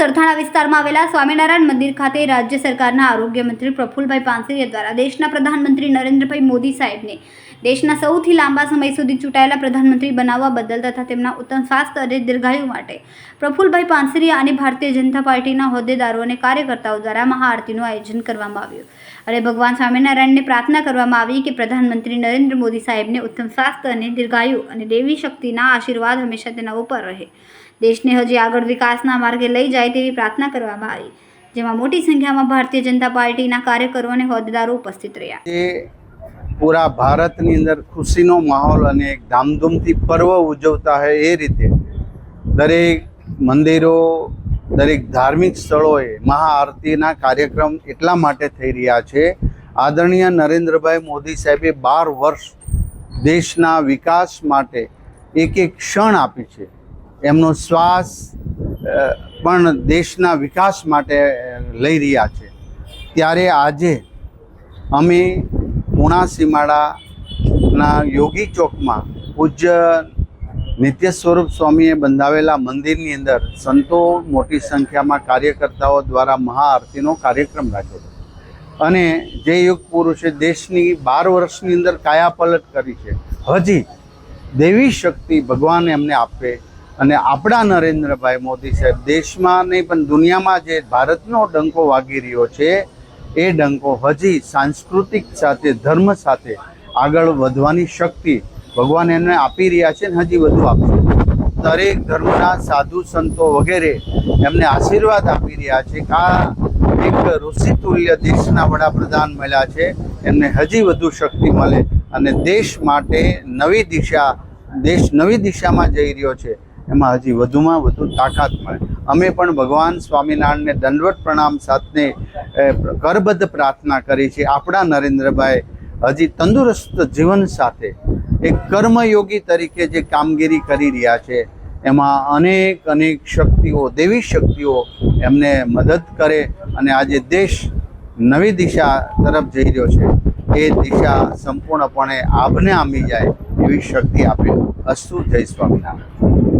સરથાણા વિસ્તારમાં આવેલા સ્વામિનારાયણ મંદિર ખાતે રાજ્ય સરકારના આરોગ્ય મંત્રી પ્રફુલભાઈ પાનસેરિયા દ્વારા દેશના પ્રધાનમંત્રી નરેન્દ્રભાઈ મોદી સાહેબને દેશના સૌથી લાંબા સમય સુધી ચૂંટાયેલા પ્રધાનમંત્રી બનાવવા બદલ તથા તેમના ઉત્તમ સ્વાસ્થ્ય અને દીર્ઘાયુ માટે પ્રફુલભાઈ પાનસેરિયા અને ભારતીય જનતા પાર્ટીના હોદ્દેદારો અને કાર્યકર્તાઓ દ્વારા મહાઆરતીનું આયોજન કરવામાં આવ્યું અને ભગવાન સ્વામિનારાયણને પ્રાર્થના કરવામાં આવી કે પ્રધાનમંત્રી નરેન્દ્ર મોદી સાહેબને ઉત્તમ સ્વાસ્થ્ય અને દીર્ઘાયુ અને દેવી શક્તિના આશીર્વાદ હંમેશા તેના ઉપર રહે, દેશને હજી આગળ વિકાસના માર્ગે લઈ જાય તેવી પ્રાર્થના કરવામાં આવી, જેમાં મોટી સંખ્યામાં ભારતીય જનતા પાર્ટીના કાર્યકરો અને હોદ્દેદારો ઉપસ્થિત રહ્યા। पूरा भारत ની અંદર ખુશીનો માહોલ અને એક ધામધૂમથી પર્વ ઉજવતા હોય એ રીતે દરેક મંદિરો, દરેક ધાર્મિક સ્થળોએ મહાઆરતીના કાર્યક્રમ એટલા માટે થઈ રહ્યા છે। આદરણીય નરેન્દ્રભાઈ મોદી સાહેબે 12 વર્ષ દેશના વિકાસ માટે એક એક ક્ષણ આપી છે। એમનો શ્વાસ પણ દેશના વિકાસ માટે લઈ રહ્યા છે। ત્યારે આજે અમે પૂણા સીમાડાના યોગી ચોકમાં પૂજ્ય નિત્ય સ્વરૂપ સ્વામીએ બંધાવેલા મંદિરની અંદર સંતો મોટી સંખ્યામાં કાર્યકર્તાઓ દ્વારા મહાઆરતીનો કાર્યક્રમ રાખ્યો હતો અને જે યુગ પુરુષે દેશની 12 વર્ષની અંદર કાયાપલટ કરી છે, હજી દેવી શક્તિ ભગવાન એમને આપે અને આપણા નરેન્દ્રભાઈ મોદી સાહેબ દેશમાં નહીં પણ દુનિયામાં જે ભારતનો ડંકો વાગી રહ્યો છે એ ડંકો હજી સાંસ્કૃતિક સાથે, ધર્મ સાથે આગળ વધવાની શક્તિ ભગવાન એમને આપી રહ્યા છે ને હજી વધુ આપશે। દરેક ધર્મના સાધુ સંતો વગેરે એમને આશીર્વાદ આપી રહ્યા છે કે આ એક ઋષિતુલ્ય દેશના વડાપ્રધાન મળ્યા છે, એમને હજી વધુ શક્તિ મળે અને દેશ માટે દેશ નવી દિશામાં જઈ રહ્યો છે, એમાં હજી વધુમાં વધુ તાકાત મળે। અમે પણ ભગવાન સ્વામિનારાયણને દંડવત પ્રણામ સાથે કરબદ્ધ પ્રાર્થના કરી છે। આપણા નરેન્દ્રભાઈ હજી તંદુરસ્ત જીવન સાથે એક કર્મયોગી તરીકે જે કામગીરી કરી રહ્યા છે એમાં અનેક શક્તિઓ, દેવી શક્તિઓ એમને મદદ કરે અને આજે દેશ નવી દિશા તરફ જઈ રહ્યો છે એ દિશા સંપૂર્ણપણે આભને આમી જાય એવી શક્તિ આપે। અસ્તુ, જય સ્વામિનારાયણ।